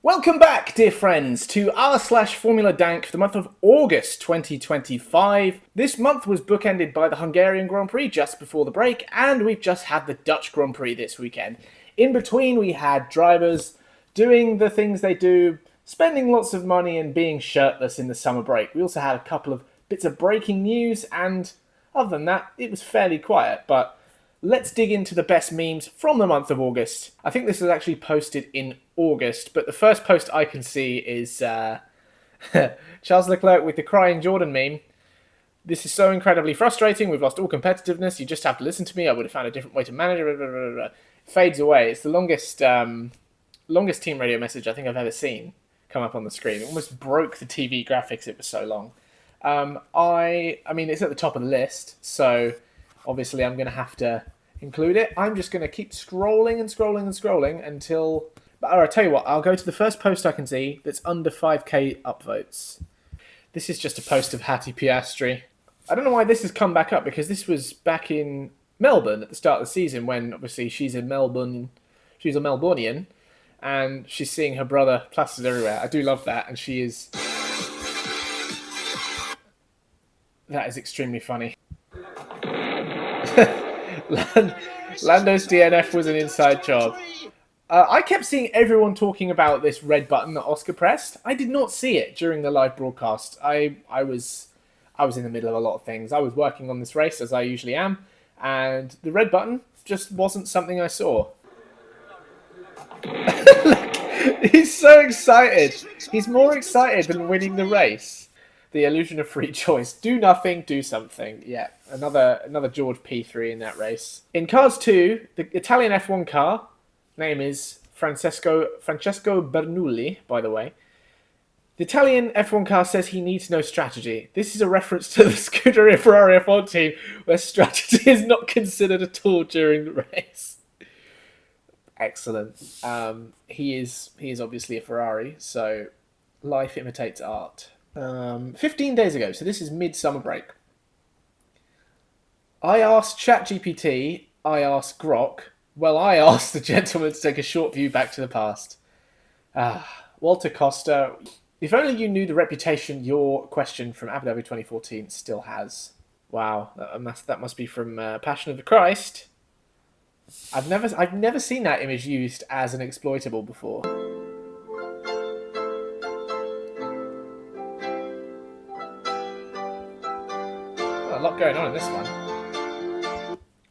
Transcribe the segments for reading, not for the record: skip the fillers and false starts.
Welcome back, dear friends, to r/Formula Dank for the month of August 2025. This month was bookended by the Hungarian Grand Prix just before the break, and we've just had the Dutch Grand Prix this weekend. In between, we had drivers doing the things they do, spending lots of money and being shirtless in the summer break. We also had a couple of bits of breaking news, and other than that, it was fairly quiet, but let's dig into the best memes from the month of August. I think this was actually posted in August, but the first post I can see is Charles Leclerc with the crying Jordan meme. This is so incredibly frustrating. We've lost all competitiveness. You just have to listen to me. I would have found a different way to manage it. It fades away. It's the longest team radio message I think I've ever seen come up on the screen. It almost broke the TV graphics. It was so long. I mean, it's at the top of the list, so obviously I'm going to have to include it. I'm just going to keep scrolling and scrolling and scrolling until... But I'll tell you what, I'll go to the first post I can see that's under 5k upvotes. This is just a post of Hattie Piastri. I don't know why this has come back up, because this was back in Melbourne at the start of the season when obviously she's a Melbourneian, and she's seeing her brother plastered everywhere. I do love that, and she is... That is extremely funny. Lando's DNF was an inside job. I kept seeing everyone talking about this red button that Oscar pressed. I did not see it during the live broadcast. I was in the middle of a lot of things. I was working on this race, as I usually am, and the red button just wasn't something I saw. Look, he's so excited. He's more excited than winning the race. The illusion of free choice. Do nothing, do something. Yeah, another George P3 in that race. In Cars 2, the Italian F1 car, name is Francesco Bernoulli, by the way. The Italian F1 car says he needs no strategy. This is a reference to the Scuderia Ferrari F1 team, where strategy is not considered at all during the race. Excellent. He is obviously a Ferrari, so life imitates art. 15 days ago, so this is mid-summer break, I asked ChatGPT, I asked Grok, well, I asked the gentleman to take a short view back to the past. Walter Costa, if only you knew the reputation your question from Abu Dhabi 2014 still has. Wow, that must be from Passion of the Christ. I've never seen that image used as an exploitable before. A lot going on in this one.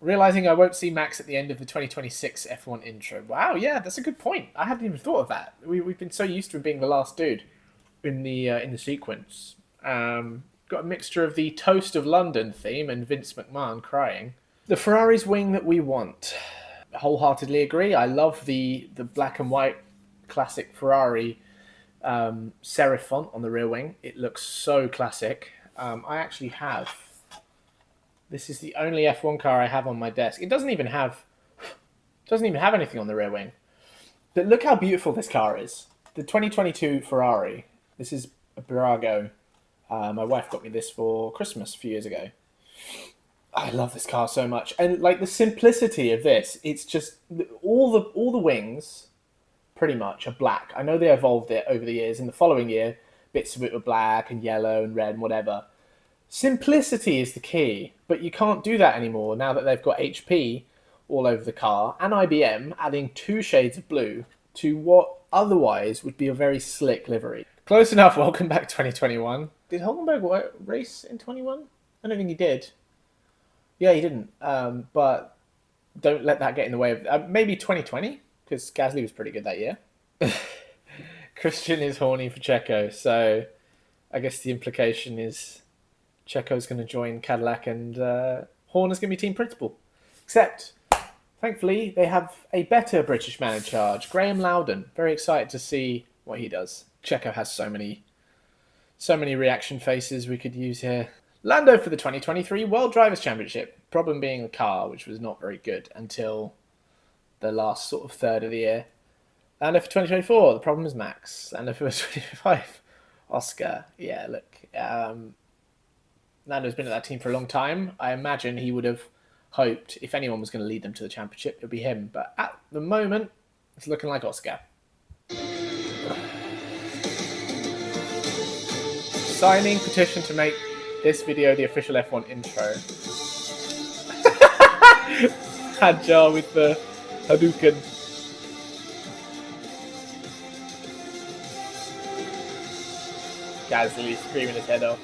Realising I won't see Max at the end of the 2026 F1 intro. Wow, yeah, that's a good point. I hadn't even thought of that. We've been so used to him being the last dude in the sequence. Got a mixture of the Toast of London theme and Vince McMahon crying. The Ferrari's wing that we want. Wholeheartedly agree. I love the black and white classic Ferrari serif font on the rear wing. It looks so classic. I actually have... This is the only F1 car I have on my desk. It doesn't even have anything on the rear wing. But look how beautiful this car is. The 2022 Ferrari. This is a Burago. My wife got me this for Christmas a few years ago. I love this car so much. And like the simplicity of this, it's just all the wings pretty much are black. I know they evolved it over the years. In the following year, bits of it were black and yellow and red and whatever. Simplicity is the key, but you can't do that anymore now that they've got HP all over the car and IBM adding 2 shades of blue to what otherwise would be a very slick livery. Close enough. Welcome back 2021. Did Hulkenberg race in 21? I don't think he did. Yeah, he didn't. But don't let that get in the way of... maybe 2020, because Gasly was pretty good that year. Christian is horny for Checo, so I guess the implication is... Checo's going to join Cadillac and Horner's going to be team principal. Except, thankfully, they have a better British man in charge, Graham Loudon. Very excited to see what he does. Checo has so many reaction faces we could use here. Lando for the 2023 World Drivers' Championship. Problem being the car, which was not very good until the last sort of third of the year. Lando for 2024, the problem is Max. Lando for 2025, Oscar. Yeah, look... Lando's been at that team for a long time. I imagine he would have hoped if anyone was going to lead them to the championship, it would be him. But at the moment, it's looking like Oscar. Signing petition to make this video the official F1 intro. Hadjar with the Hadouken. Gasly screaming his head off.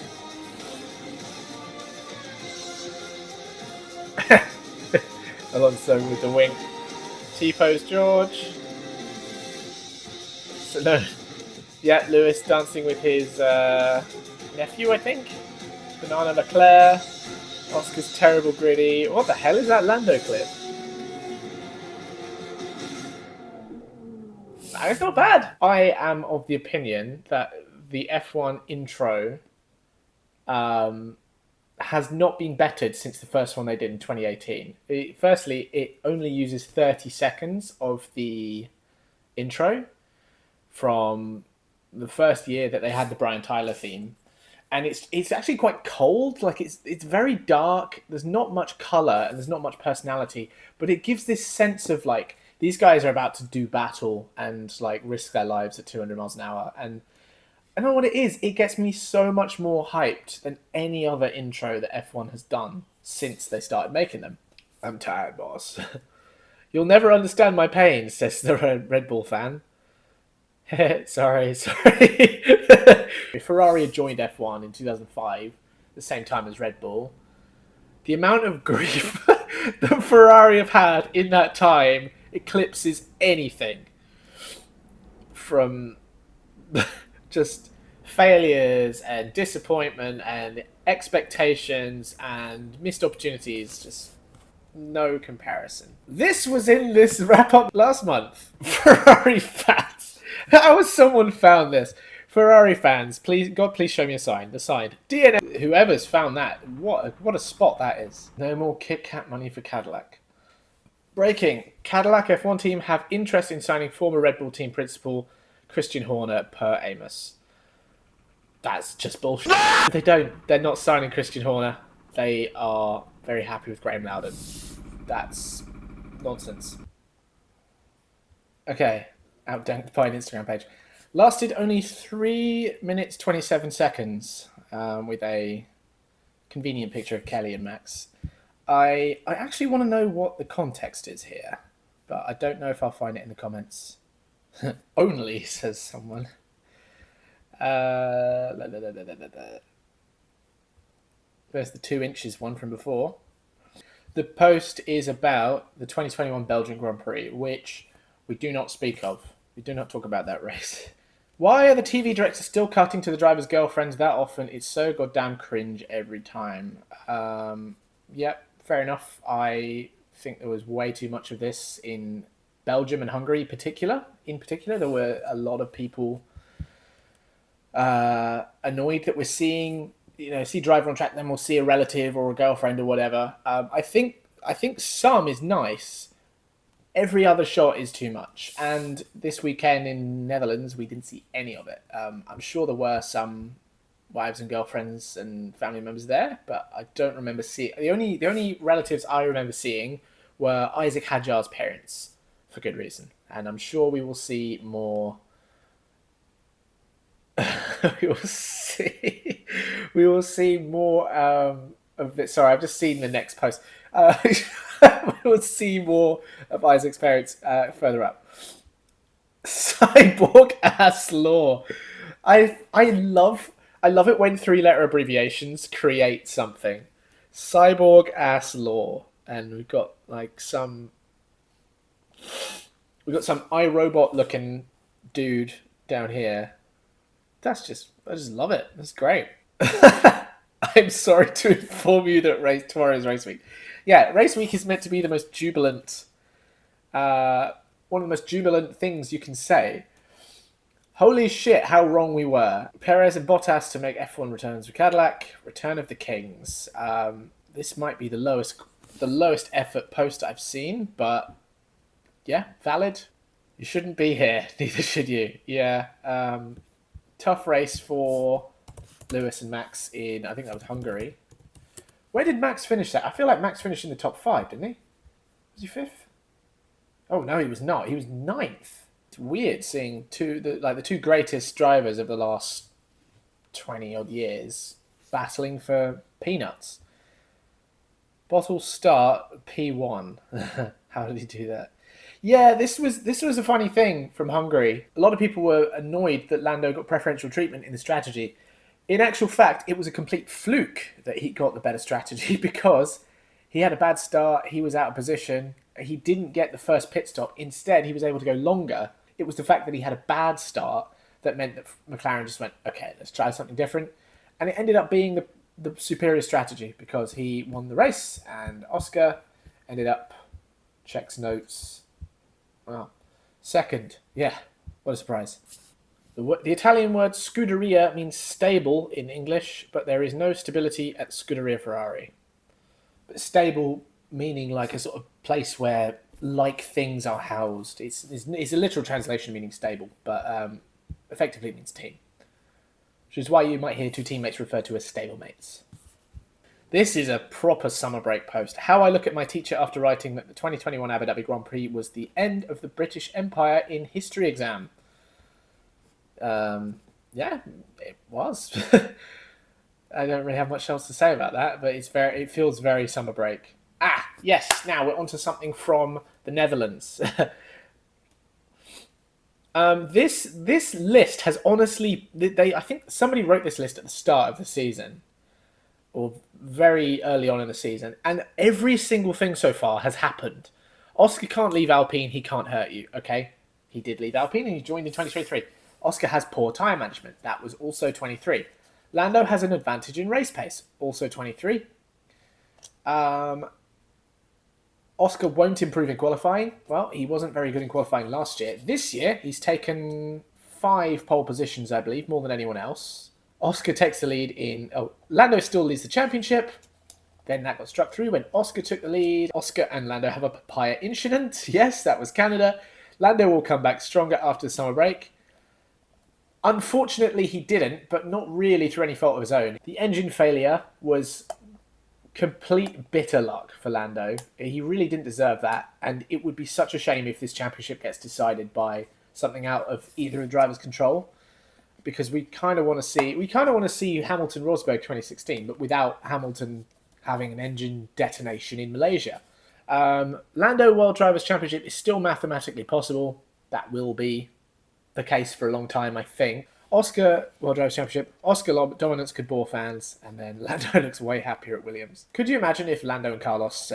Alonso with the wink. T-pose George. So, no. Yeah, Lewis dancing with his nephew, I think. Banana Leclerc. Oscar's terrible gritty. What the hell is that Lando clip? Nah, it's not bad. I am of the opinion that the F1 intro has not been bettered since the first one they did in 2018. Firstly, it only uses 30 seconds of the intro from the first year that they had the Brian Tyler theme. And it's actually quite cold. Like it's very dark. There's not much color and there's not much personality, but it gives this sense of like these guys are about to do battle and like risk their lives at 200 miles an hour. And I don't know what it is. It gets me so much more hyped than any other intro that F1 has done since they started making them. I'm tired, boss. You'll never understand my pain, says the Red Bull fan. sorry. Ferrari had joined F1 in 2005, the same time as Red Bull. The amount of grief that Ferrari have had in that time eclipses anything from just failures and disappointment and expectations and missed opportunities. Just no comparison. This was in this wrap-up last month. Ferrari fans. How has someone found this? Ferrari fans, please, God, please show me a sign. The sign. DNA. Whoever's found that, what a spot that is. No more Kit Kat money for Cadillac. Breaking. Cadillac F1 team have interest in signing former Red Bull team principal Christian Horner per Amos. That's just bullshit. They don't. They're not signing Christian Horner. They are very happy with Graham Loudon. That's nonsense. Okay. Outdated Instagram page. Lasted only 3 minutes 27 seconds with a convenient picture of Kelly and Max. I actually want to know what the context is here, but I don't know if I'll find it in the comments. Only, says someone. There's the 2 inches one from before. The post is about the 2021 Belgian Grand Prix, which we do not speak of. We do not talk about that race. Why are the TV directors still cutting to the drivers' girlfriends that often? It's so goddamn cringe every time. Yep, fair enough. I think there was way too much of this in Belgium and Hungary in particular. There were a lot of people annoyed that we're seeing, see driver on track, then we'll see a relative or a girlfriend or whatever. I think some is nice. Every other shot is too much. And this weekend in Netherlands, we didn't see any of it. I'm sure there were some wives and girlfriends and family members there, but I don't remember seeing... The only relatives I remember seeing were Isaac Hadjar's parents, for good reason. And I'm sure we will see more... we will see more of it. Sorry, I've just seen the next post. We will see more of Isaac's parents further up. Cyborg ass law. I love it when 3-letter abbreviations create something. Cyborg ass law, and we've got some iRobot looking dude down here. I just love it. That's great. I'm sorry to inform you that tomorrow's race week. Yeah, race week is meant to be the most jubilant, one of the most jubilant things you can say. Holy shit, how wrong we were. Perez and Bottas to make F1 returns for Cadillac. Return of the Kings. This might be the lowest effort post I've seen, but yeah, valid. You shouldn't be here, neither should you. Yeah, tough race for Lewis and Max in, I think that was Hungary. Where did Max finish that? I feel like Max finished in the top 5, didn't he? Was he 5th? Oh, no, he was not. He was 9th. It's weird seeing the two greatest drivers of the last 20 odd years battling for peanuts. Bottle start P1. How did he do that? Yeah, this was a funny thing from Hungary. A lot of people were annoyed that Lando got preferential treatment in the strategy. In actual fact, it was a complete fluke that he got the better strategy because he had a bad start, he was out of position, he didn't get the first pit stop. Instead, he was able to go longer. It was the fact that he had a bad start that meant that McLaren just went, okay, let's try something different. And it ended up being the superior strategy because he won the race and Oscar ended up, checks notes, well, second. Yeah, what a surprise. The Italian word scuderia means stable in English, but there is no stability at Scuderia Ferrari. But stable meaning like a sort of place where like things are housed. It's a literal translation meaning stable, but effectively it means team. Which is why you might hear two teammates referred to as stablemates. This is a proper summer break post. How I look at my teacher after writing that the 2021 Abu Dhabi Grand Prix was the end of the British Empire in history exam. Yeah, it was. I don't really have much else to say about that, but it feels very summer break. Ah, yes. Now we're onto something from the Netherlands. This list has honestly, I think somebody wrote this list at the start of the season, or very early on in the season, and every single thing so far has happened. Oscar can't leave Alpine; he can't hurt you. Okay, he did leave Alpine, and he joined in 2023. Oscar has poor tyre management. That was also 23. Lando has an advantage in race pace. Also 23. Oscar won't improve in qualifying. Well, he wasn't very good in qualifying last year. This year, he's taken 5 pole positions, I believe, more than anyone else. Oscar takes the lead in... Oh, Lando still leads the championship. Then that got struck through when Oscar took the lead. Oscar and Lando have a papaya incident. Yes, that was Canada. Lando will come back stronger after the summer break. Unfortunately, he didn't, but not really through any fault of his own. The engine failure was complete bitter luck for Lando. He really didn't deserve that, and it would be such a shame if this championship gets decided by something out of either of the drivers' control, because we kind of want to see Hamilton-Rosberg 2016, but without Hamilton having an engine detonation in Malaysia. Lando World Drivers' Championship is still mathematically possible. That will be the case for a long time, I think. Oscar World Drivers' Championship, Oscar dominance could bore fans, and then Lando looks way happier at Williams. Could you imagine if Lando and Carlos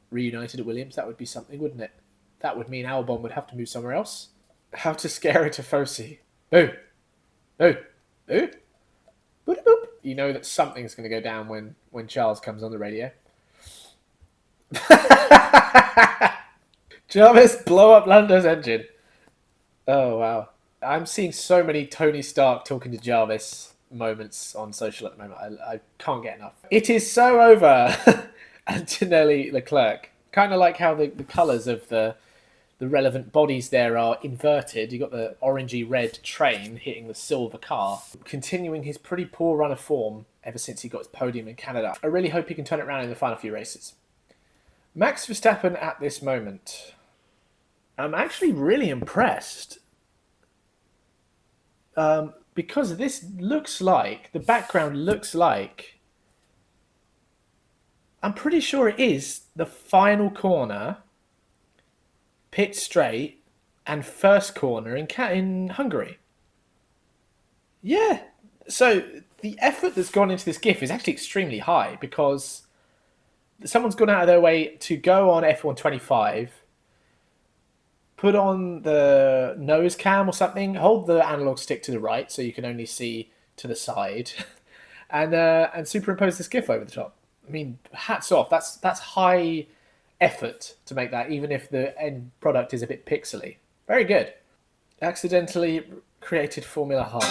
reunited at Williams? That would be something, wouldn't it? That would mean Albon would have to move somewhere else. How to scare a Tifosi. Boo! Boo! Boo! Boop, boop. You know that something's going to go down when Charles comes on the radio. Jarvis, blow up Lando's engine. Oh, wow. I'm seeing so many Tony Stark talking to Jarvis moments on social at the moment. I can't get enough. It is so over. Antonelli Leclerc. Kind of like how the colours of the relevant bodies there are inverted. You've got the orangey red train hitting the silver car. Continuing his pretty poor run of form ever since he got his podium in Canada. I really hope he can turn it around in the final few races. Max Verstappen at this moment. I'm actually really impressed. Because this looks like, the background looks like, I'm pretty sure it is the final corner, pit straight, and first corner in Hungary. Yeah. So the effort that's gone into this GIF is actually extremely high because someone's gone out of their way to go on F1 25, put on the nose cam or something, hold the analog stick to the right so you can only see to the side, and superimpose this GIF over the top. I mean, hats off. That's high effort to make that, even if the end product is a bit pixely. Very good. Accidentally created Formula Hard.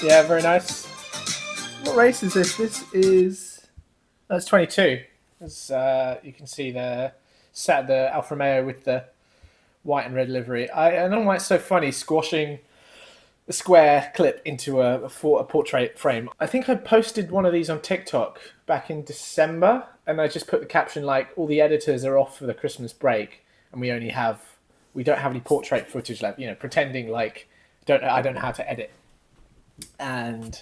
Yeah, very nice. What race is this? This is... That's 22. As you can see there, sat the Alfa Romeo with the white and red livery. I don't know why it's so funny squashing a square clip into a portrait frame. I think I posted one of these on TikTok back in December, and I just put the caption like, all the editors are off for the Christmas break, and we don't have any portrait footage left, you know, pretending like I don't know how to edit. And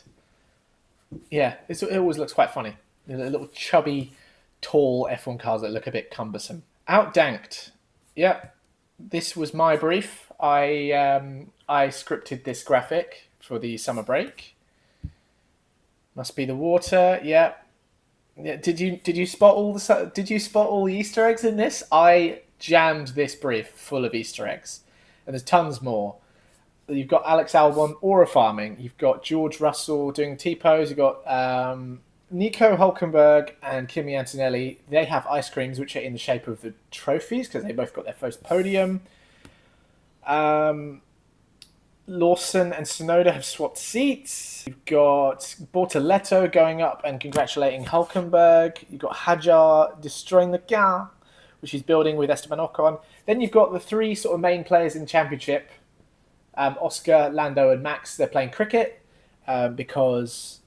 yeah, it always looks quite funny. Little chubby, tall F1 cars that look a bit cumbersome. Outdanked. Yeah, this was my brief. I scripted this graphic for the summer break. Must be the water. Yeah. Yeah. Did you spot all the Easter eggs in this? I jammed this brief full of Easter eggs, and there's tons more. You've got Alex Albon aura farming. You've got George Russell doing T-pose. You've got Nico Hülkenberg and Kimi Antonelli. They have ice creams which are in the shape of the trophies because they both got their first podium. Lawson and Tsunoda have swapped seats. You've got Bortoletto going up and congratulating Hülkenberg. You've got Hajar destroying the car, which he's building with Esteban Ocon. Then you've got the three sort of main players in the championship. Oscar, Lando and Max, they're playing cricket because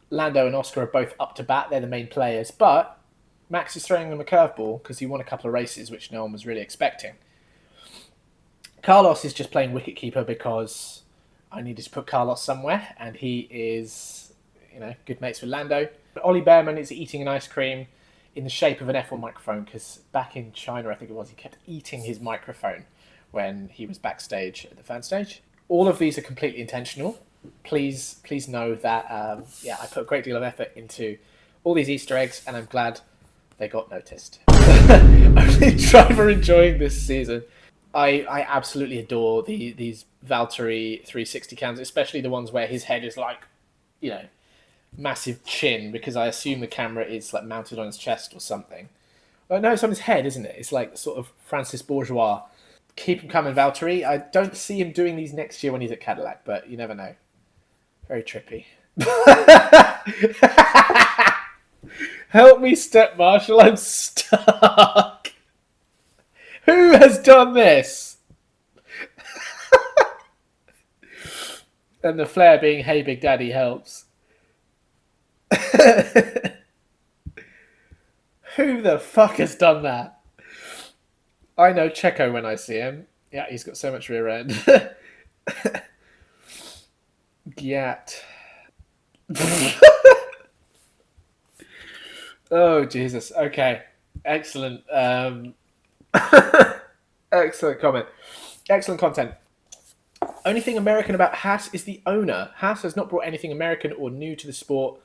Lando and Oscar are both up to bat. They're the main players. But Max is throwing them a curveball because he won a couple of races, which no one was really expecting. Carlos is just playing wicketkeeper because I needed to put Carlos somewhere, and he is, you know, good mates with Lando. But Ollie Behrman is eating an ice cream in the shape of an F1 microphone because back in China, I think it was, he kept eating his microphone when he was backstage at the fan stage. All of these are completely intentional. Please know that, I put a great deal of effort into all these Easter eggs, and I'm glad they got noticed. Only driver enjoying this season. I absolutely adore these Valtteri 360 cams, especially the ones where his head is like, you know, massive chin, because I assume the camera is like mounted on his chest or something. Well, no, it's on his head, isn't it? It's like sort of Francis Bourgeois. Keep him coming, Valtteri. I don't see him doing these next year when he's at Cadillac, but you never know. Very trippy. Help me, Step Marshal. I'm stuck. Who has done this? And the flare being, hey, Big Daddy helps. Who the fuck has done that? I know Checo when I see him. Yeah, he's got so much rear end. Gyat. Oh, Jesus. Okay. Excellent. Excellent comment. Excellent content. Only thing American about Haas is the owner. Haas has not brought anything American or new to the sport.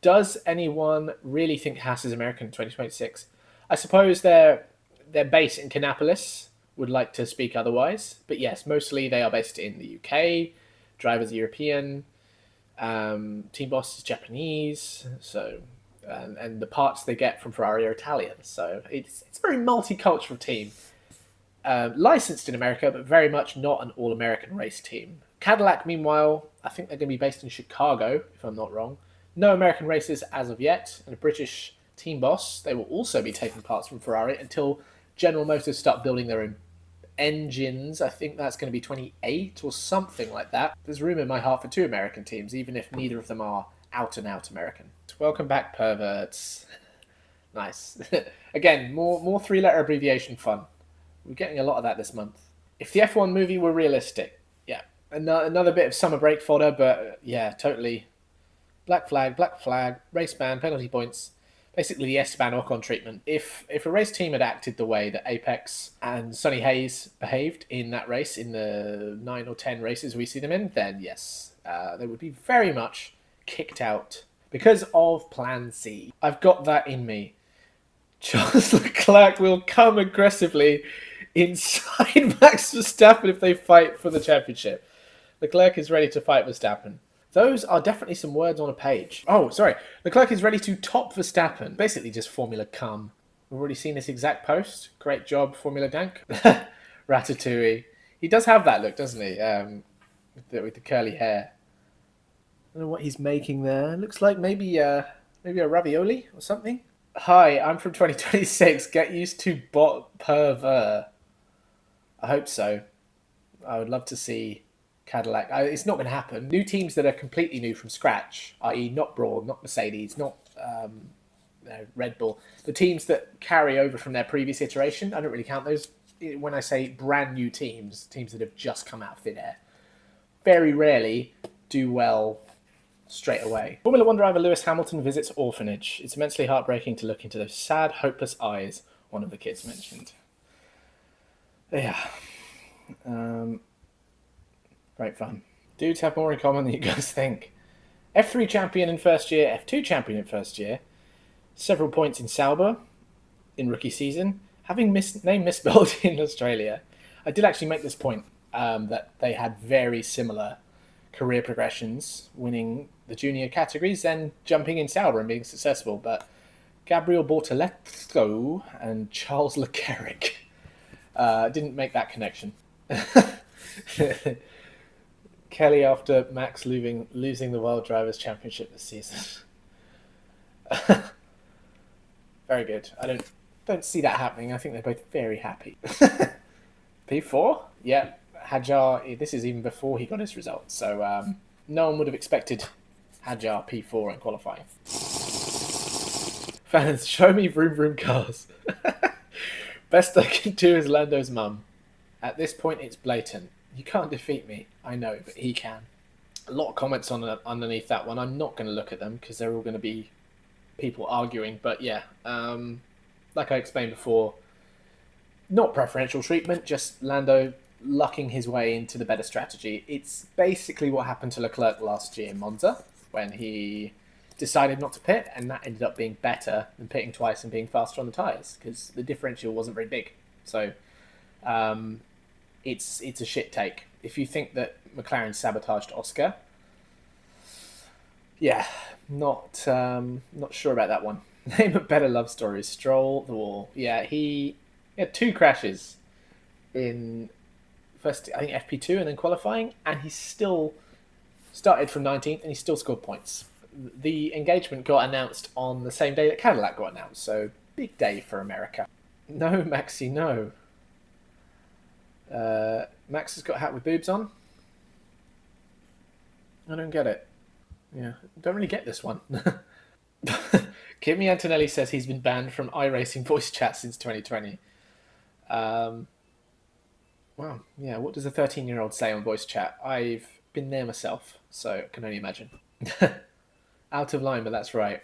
Does anyone really think Haas is American in 2026? I suppose their base in Kannapolis would like to speak otherwise. But yes, mostly they are based in the UK. Drivers are European. Team boss is Japanese. So, and the parts they get from Ferrari are Italian. So it's a very multicultural team. Licensed in America, but very much not an all-American race team. Cadillac, meanwhile, I think they're going to be based in Chicago, if I'm not wrong. No American races as of yet, and a British team boss. They will also be taking parts from Ferrari until General Motors start building their own engines. I think that's going to be 28 or something like that. There's room in my heart for two American teams, even if neither of them are out-and-out American. Welcome back, perverts. Nice. Again, more three-letter abbreviation fun. We're getting a lot of that this month. If the F1 movie were realistic, yeah. Another bit of summer break fodder, but yeah, totally. Black flag, race ban, penalty points. Basically the Esteban Ocon treatment. If a race team had acted the way that Apex and Sonny Hayes behaved in that race, in the 9 or 10 races we see them in, then yes, they would be very much kicked out because of Plan C. I've got that in me. Charles Leclerc will come aggressively inside Max Verstappen if they fight for the championship. Leclerc is ready to fight Verstappen. Those are definitely some words on a page. Oh, sorry. Leclerc is ready to top Verstappen. Basically just Formula Cum. We've already seen this exact post. Great job, Formula Dank. Ratatouille. He does have that look, doesn't he? With the curly hair. I don't know what he's making there. Looks like maybe a ravioli or something. Hi, I'm from 2026. Get used to bot perver. I hope so. I would love to see Cadillac. It's not going to happen. New teams that are completely new from scratch, i.e. not Brawn, not Mercedes, not Red Bull, the teams that carry over from their previous iteration, I don't really count those. When I say brand new teams that have just come out of thin air, very rarely do well straight away. Formula One driver Lewis Hamilton visits orphanage. It's immensely heartbreaking to look into those sad, hopeless eyes, one of the kids mentioned. Yeah. Great fun. Dudes have more in common than you guys think. F3 champion in first year, F2 champion in first year, several points in Sauber in rookie season, having name misspelled in Australia. I did actually make this point that they had very similar career progressions, winning the junior categories, then jumping in Sauber and being successful. But Gabriel Bortoleto and Charles Leclerc didn't make that connection. Kelly after Max losing the World Drivers' Championship this season. Very good. I don't see that happening. I think they're both very happy. P4? Yeah. Hadjar, this is even before he got his results. So no one would have expected Hadjar P4 in qualifying. Fans, show me vroom vroom cars. Best I can do is Lando's mum. At this point, it's blatant. You can't defeat me. I know, but he can. A lot of comments underneath that one. I'm not going to look at them because they're all going to be people arguing. But yeah, like I explained before, not preferential treatment, just Lando lucking his way into the better strategy. It's basically what happened to Leclerc last year in Monza when he decided not to pit, and that ended up being better than pitting twice and being faster on the tyres because the differential wasn't very big. So it's a shit take. If you think that McLaren sabotaged Oscar, yeah, not sure about that one. Name a better love story. Stroll the wall. Yeah, he had 2 crashes in first, I think FP2 and then qualifying, and he still started from 19th and he still scored points. The engagement got announced on the same day that Cadillac got announced, so big day for America. No, Maxi, no. Max has got a hat with boobs on. I don't get it. Yeah, don't really get this one. Kimi Antonelli says he's been banned from iRacing voice chat since 2020. Wow, yeah, what does a 13-year-old say on voice chat? I've been there myself, so I can only imagine. Out of line, but that's right.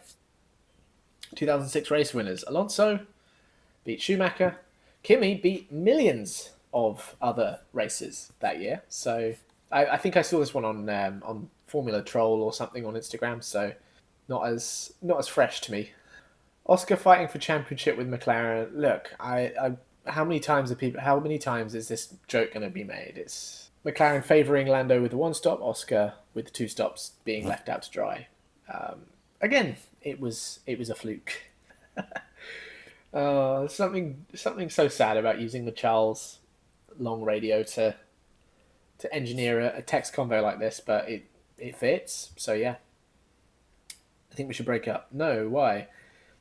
2006 race winners. Alonso beat Schumacher. Kimi beat millions of other racers that year. So I think I saw this one on Formula Troll or something on Instagram, so not as fresh to me. Oscar fighting for championship with McLaren. Look, how many times is this joke going to be made? It's McLaren favouring Lando with the 1 stop, Oscar with the 2 stops being left out to dry. Again, it was a fluke. Something so sad about using the Charles long radio to engineer a text convo like this, but it fits. So yeah, I think we should break up. No, why?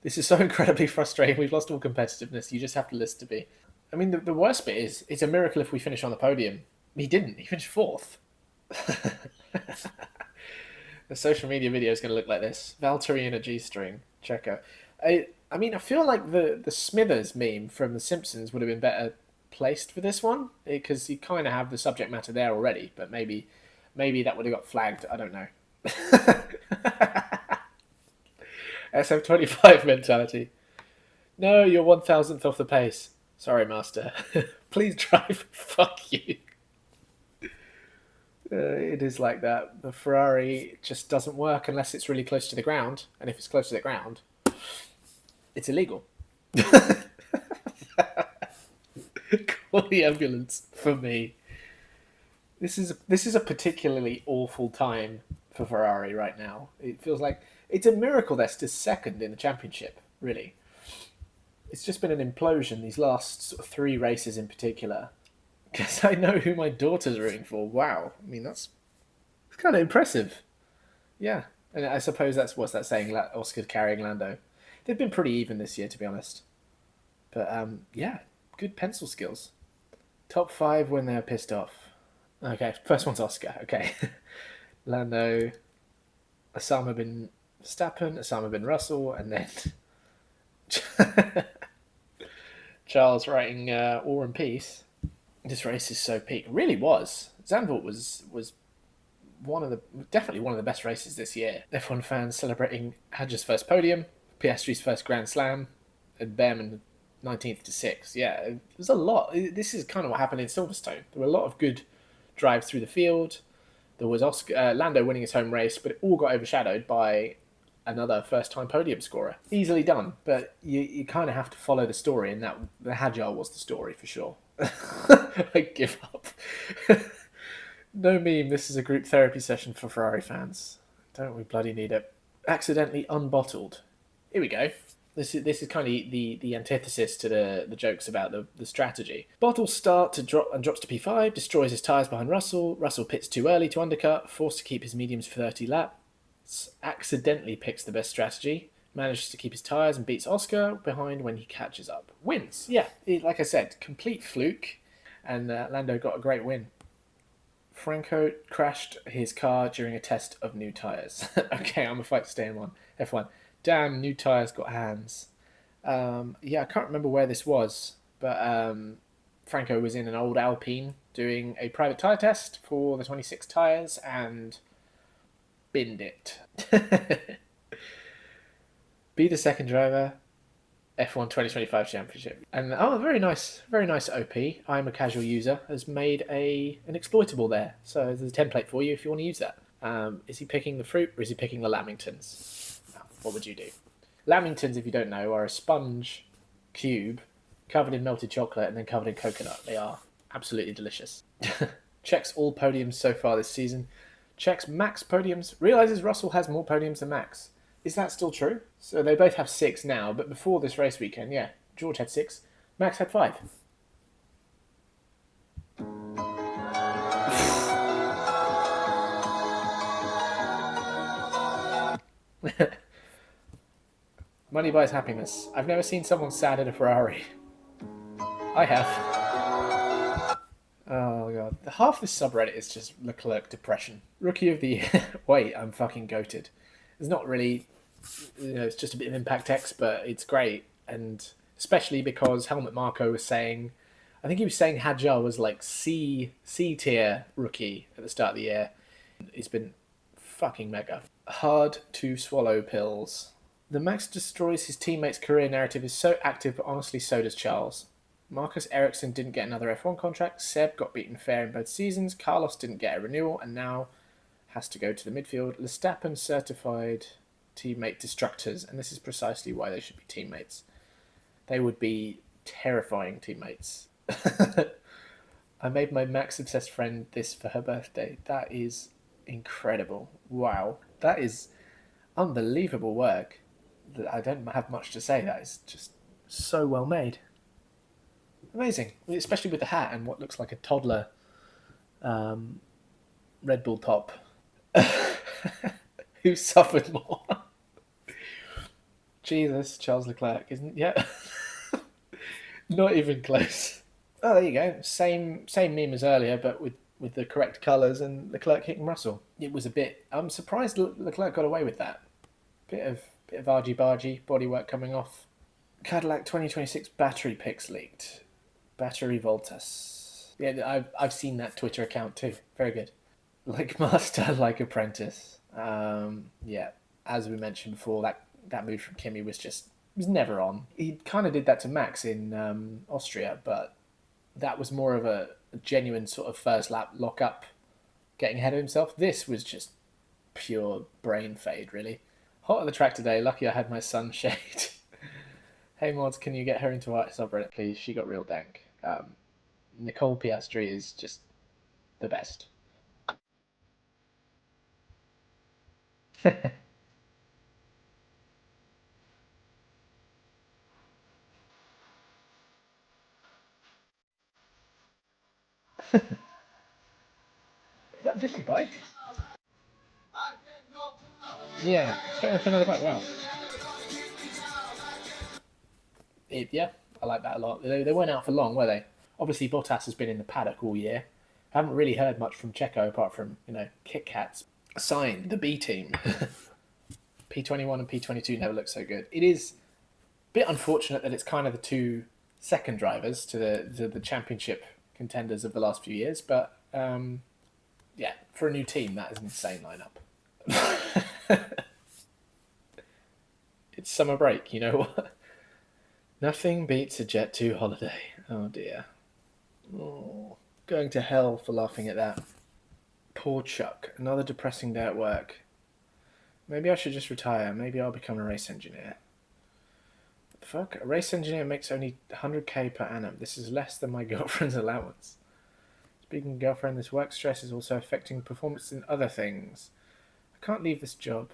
This is so incredibly frustrating. We've lost all competitiveness. You just have to listen to me. I mean, the worst bit is, it's a miracle if we finish on the podium. He didn't. He finished 4th. The social media video is going to look like this. Valtteri in a G-string. Checo. I mean, I feel like the Smithers meme from The Simpsons would have been better placed for this one, because you kind of have the subject matter there already, but maybe that would have got flagged. I don't know. SF25 mentality. No, you're 1,000th off the pace. Sorry, master. Please drive. Fuck you. It is like that. The Ferrari just doesn't work unless it's really close to the ground, and if it's close to the ground, it's illegal. Call the ambulance for me. This is a particularly awful time for Ferrari right now. It feels like it's a miracle they're still second in the championship, really. It's just been an implosion these last sort of 3 races in particular. Because I know who my daughter's rooting for. Wow. I mean, it's kind of impressive. Yeah. And I suppose what's that saying, Oscar carrying Lando. They've been pretty even this year, to be honest. But, yeah, good pencil skills. Top 5 when they're pissed off. Okay, first one's Oscar. Okay. Lando, Osama bin Verstappen, Osama bin Russell, and then Charles writing War and Peace. This race is so peak. It really was. Zandvoort was one of the definitely one of the best races this year. F1 fans celebrating Hadja's first podium, Piastri's first Grand Slam, and Behrman 19th to 6th. Yeah, there's a lot. This is kind of what happened in Silverstone. There were a lot of good drives through the field. There was Lando winning his home race, but it all got overshadowed by another first-time podium scorer. Easily done, but you kind of have to follow the story, and that the Hadjar was the story for sure. I give up. No meme, this is a group therapy session for Ferrari fans. Don't we bloody need it. Accidentally unbottled. Here we go. This is kind of the antithesis to the jokes about the strategy. Bottle start to drop and drops to P5, destroys his tyres behind Russell. Russell pits too early to undercut, forced to keep his mediums for 30 laps. Accidentally picks the best strategy, manages to keep his tyres and beats Oscar behind when he catches up. Wins. Yeah, like I said, complete fluke. And Lando got a great win. Franco crashed his car during a test of new tyres. Okay, I'm a fight to stay in F1. Damn, new tyres got hands. Yeah, I can't remember where this was, but Franco was in an old Alpine doing a private tyre test for the 26 tyres and binned it. Be the second driver, F1 2025 Championship. And very nice OP. I'm a casual user, has made an exploitable there. So there's a template for you if you want to use that. Is he picking the fruit or is he picking the Lamingtons? What would you do? Lamingtons, if you don't know, are a sponge cube covered in melted chocolate and then covered in coconut. They are absolutely delicious. Checks all podiums so far this season. Checks Max podiums. Realises Russell has more podiums than Max. Is that still true? So they both have 6 now, but before this race weekend, yeah, George had 6, Max had 5. Money buys happiness. I've never seen someone sad at a Ferrari. I have. Oh god. Half this subreddit is just Leclerc depression. Rookie of the year. Wait, I'm fucking goated. It's not really, it's just a bit of impact text, but it's great. And especially because Helmut Marko was saying, I think he was saying Hadjar was like C tier rookie at the start of the year. He's been fucking mega. Hard to swallow pills. The Max destroys his teammates' career narrative is so active, but honestly so does Charles. Marcus Ericsson didn't get another F1 contract, Seb got beaten fair in both seasons, Carlos didn't get a renewal, and now has to go to the midfield. Verstappen certified teammate destructors, and this is precisely why they should be teammates. They would be terrifying teammates. I made my Max-obsessed friend this for her birthday. That is incredible. Wow. That is unbelievable work. I don't have much to say. That is just so well made. Amazing. Especially with the hat and what looks like a toddler Red Bull top. Who suffered more? Jesus, Charles Leclerc, isn't yeah. Not even close. Oh, there you go. Same meme as earlier, but with the correct colours and Leclerc hitting Russell. It was a bit. I'm surprised Leclerc got away with that. Bit of argy-bargy, bodywork coming off. Cadillac 2026 battery pics leaked. Battery Voltas. Yeah, I've seen that Twitter account too. Very good. Like master, like apprentice. Yeah, as we mentioned before, that move from Kimi was never on. He kind of did that to Max in Austria, but that was more of a genuine sort of first lap lock up, getting ahead of himself. This was just pure brain fade, really. Hot at the track today. Lucky I had my sunshade. Hey mods, can you get her into our subreddit, please? She got real dank. Nicole Piastri is just the best. Is that 50 bike? Yeah, straight up another bike. Wow. Yeah, I like that a lot. They weren't out for long, were they? Obviously, Bottas has been in the paddock all year, I haven't really heard much from Checo apart from, Kit Kats. Sign the B team. P21 and P22 never look so good. It is a bit unfortunate that it's kind of the two second drivers to the championship contenders of the last few years, but yeah, for a new team, that is an insane lineup. It's summer break, you know what? Nothing beats a Jet 2 holiday. Oh dear. Oh, going to hell for laughing at that. Poor Chuck. Another depressing day at work. Maybe I should just retire. Maybe I'll become a race engineer. What the fuck? A race engineer makes only 100k per annum. This is less than my girlfriend's allowance. Speaking of girlfriend, this work stress is also affecting performance in other things. I can't leave this job.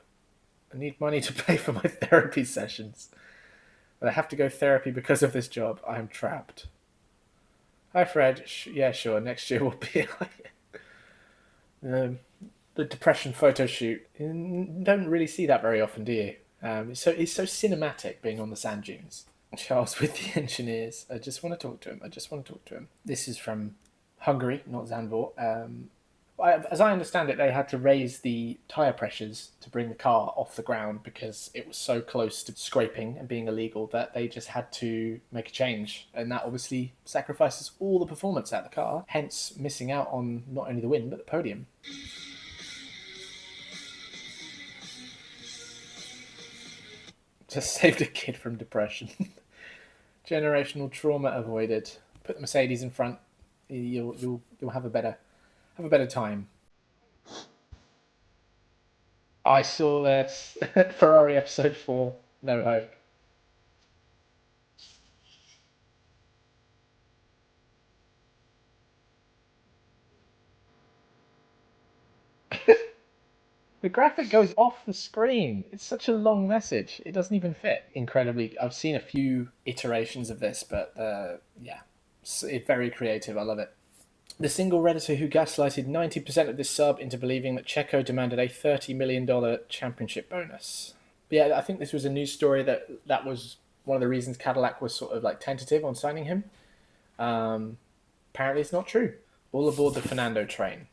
I need money to pay for my therapy sessions. But I have to go therapy because of this job. I am trapped. Hi, Fred. Yeah, sure. Next year will be the depression photo shoot. You don't really see that very often, do you? It's so cinematic being on the sand dunes. Charles with the engineers. I just want to talk to him. This is from Hungary, not Zandvoort. As I understand it, they had to raise the tyre pressures to bring the car off the ground because it was so close to scraping and being illegal that they just had to make a change. And that obviously sacrifices all the performance out of the car, hence missing out on not only the win, but the podium. Just saved a kid from depression. Generational trauma avoided. Put the Mercedes in front. You'll have a better time. I saw this Ferrari episode 4. No hope. The graphic goes off the screen. It's such a long message. It doesn't even fit. Incredibly, I've seen a few iterations of this, but yeah, it's very creative. I love it. The single Redditor who gaslighted 90% of this sub into believing that Checo demanded a $30 million championship bonus. But yeah, I think this was a news story that was one of the reasons Cadillac was sort of like tentative on signing him. Apparently it's not true. All aboard the Fernando train.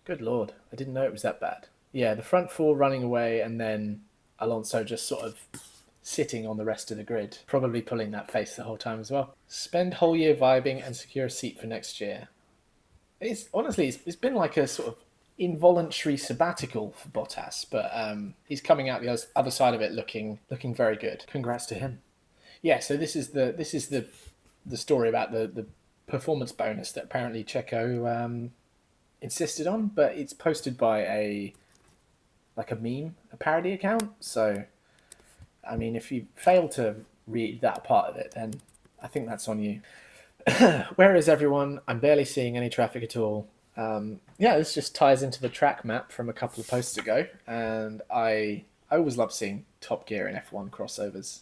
Good lord, I didn't know it was that bad. Yeah, the front four running away and then Alonso just sort of sitting on the rest of the grid, probably pulling that face the whole time as well. Spend whole year vibing and secure a seat for next year. It's been like a sort of involuntary sabbatical for Bottas, but he's coming out the other side of it looking very good. Congrats to him. Yeah, so this is the story about the performance bonus that apparently Checo insisted on, but it's posted by a meme, a parody account. So, I mean, if you fail to read that part of it, then I think that's on you. Where is everyone? I'm barely seeing any traffic at all. Yeah, this just ties into the track map from a couple of posts ago, and I always love seeing Top Gear and F1 crossovers.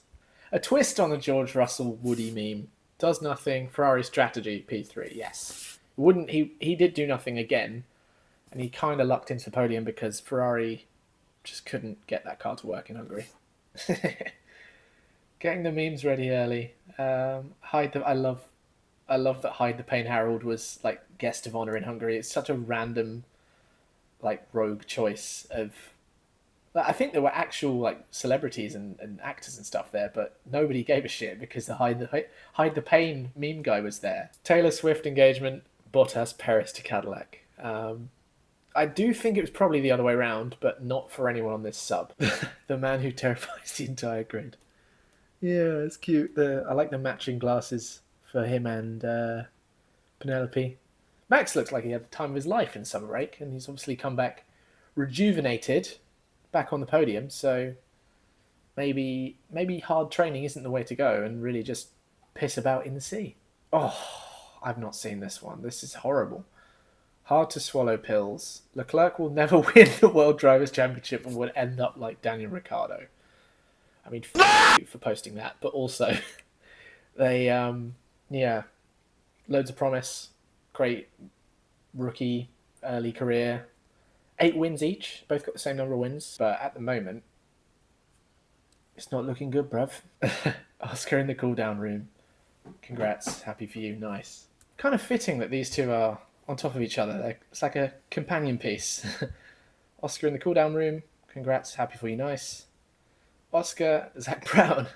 A twist on the George Russell Woody meme. Does nothing. Ferrari strategy P3. Yes. He did do nothing again, and he kind of lucked into the podium because Ferrari just couldn't get that car to work in Hungary. Getting the memes ready early. I love that Hide the Pain Harold was like guest of honor in Hungary. It's such a random, like rogue choice of. I think there were actual like celebrities and actors and stuff there, but nobody gave a shit because the Hide the Pain meme guy was there. Taylor Swift engagement, Bottas Paris to Cadillac. I do think it was probably the other way around, but not for anyone on this sub. The man who terrifies the entire grid. Yeah, it's cute. I like the matching glasses for him and Penelope. Max looks like he had the time of his life in summer break, and he's obviously come back rejuvenated, back on the podium. So maybe hard training isn't the way to go, and really just piss about in the sea. Oh, I've not seen this one. This is horrible. Hard to swallow pills. Leclerc will never win the World Drivers' Championship and would end up like Daniel Ricciardo. I mean, you for posting that, but also they, yeah, loads of promise. Great rookie early career. 8 wins each. Both got the same number of wins, but at the moment, it's not looking good, bruv. Oscar in the cool down room. Congrats. Happy for you. Nice. Kind of fitting that these two are on top of each other. It's like a companion piece. Oscar in the cool down room. Congrats, happy for you, nice. Oscar, Zach Brown.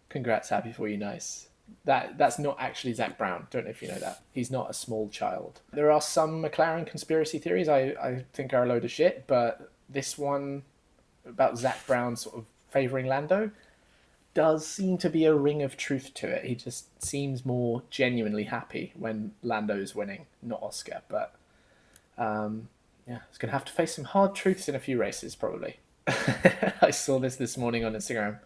Congrats, happy for you, nice. That's not actually Zach Brown. Don't know if you know that. He's not a small child. There are some McLaren conspiracy theories I think are a load of shit, but this one about Zach Brown sort of favouring Lando does seem to be a ring of truth to it. He just seems more genuinely happy when Lando's winning, not Oscar. But yeah, he's going to have to face some hard truths in a few races, probably. I saw this morning on Instagram.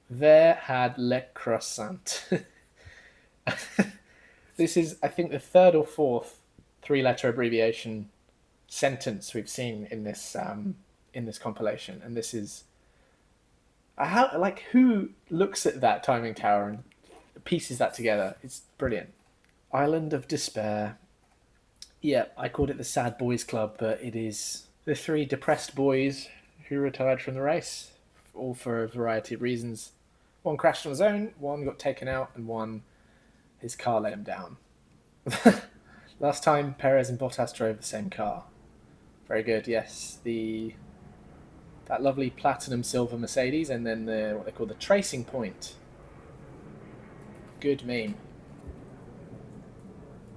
There had le croissant. This is, I think, the third or fourth three-letter abbreviation sentence we've seen in this compilation, and this is who looks at that timing tower and pieces that together? It's brilliant. Island of Despair. Yeah, I called it the Sad Boys Club, but it is the three depressed boys who retired from the race, all for a variety of reasons. One crashed on his own, one got taken out, and one, his car let him down. Last time, Perez and Bottas drove the same car. Very good, yes. That lovely platinum silver Mercedes, and then what they call the tracing point. Good meme.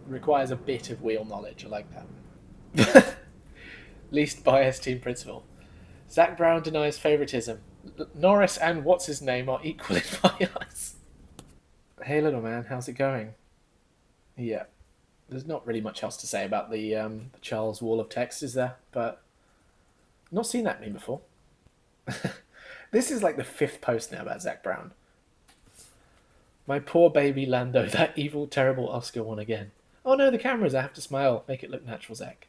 Requires a bit of wheel knowledge, I like that. Least biased team principal. Zach Brown denies favouritism. Norris and what's-his-name are equal in my eyes. Hey, little man, how's it going? Yeah. There's not really much else to say about the Charles wall of text, is there? But not seen that meme before. This is like the 5th post now about Zach Brown. My poor baby Lando, that evil, terrible Oscar won again. Oh no, the cameras, I have to smile. Make it look natural, Zach.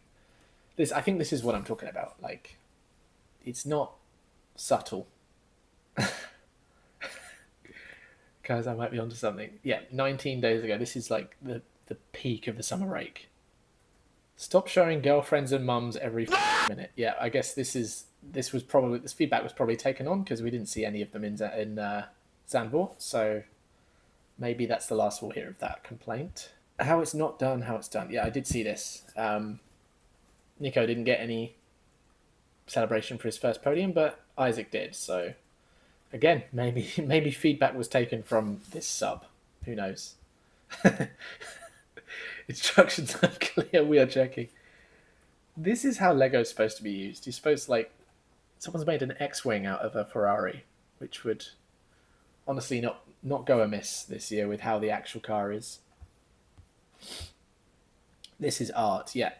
I think this is what I'm talking about. Like, it's not subtle. Guys, I might be onto something. Yeah, 19 days ago. This is like the peak of the summer break. Stop showing girlfriends and mums every minute. Yeah, I guess this feedback was probably taken on because we didn't see any of them in Zandvoort. So maybe that's the last we'll hear of that complaint. How it's not done, how it's done. Yeah, I did see this. Nico didn't get any celebration for his first podium, but Isaac did. So again, maybe feedback was taken from this sub. Who knows? Instructions unclear. We are checking. This is how Lego's supposed to be used. You're supposed to, like, someone's made an X-wing out of a Ferrari, which would honestly not go amiss this year with how the actual car is. This is art. Yeah,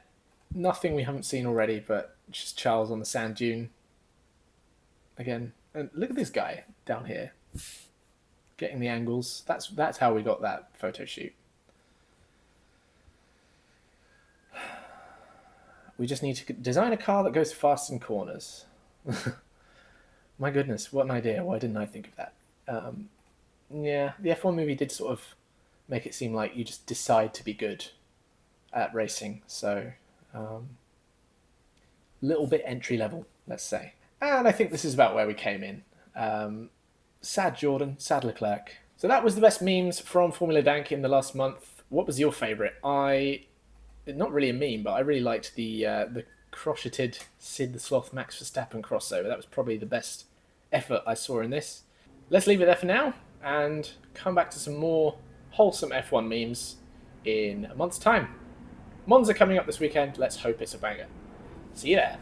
nothing we haven't seen already, but just Charles on the sand dune again. And look at this guy down here, getting the angles. That's how we got that photo shoot. We just need to design a car that goes fast in corners. My goodness, what an idea. Why didn't I think of that? Yeah, the F1 movie did sort of make it seem like you just decide to be good at racing. So, little bit entry level, let's say. And I think this is about where we came in. Sad Jordan, sad Leclerc. So that was the best memes from Formula Dank in the last month. What was your favourite? Not really a meme, but I really liked the crocheted Sid the Sloth Max Verstappen crossover. That was probably the best effort I saw in this. Let's leave it there for now and come back to some more wholesome F1 memes in a month's time. Monza coming up this weekend. Let's hope it's a banger. See you there.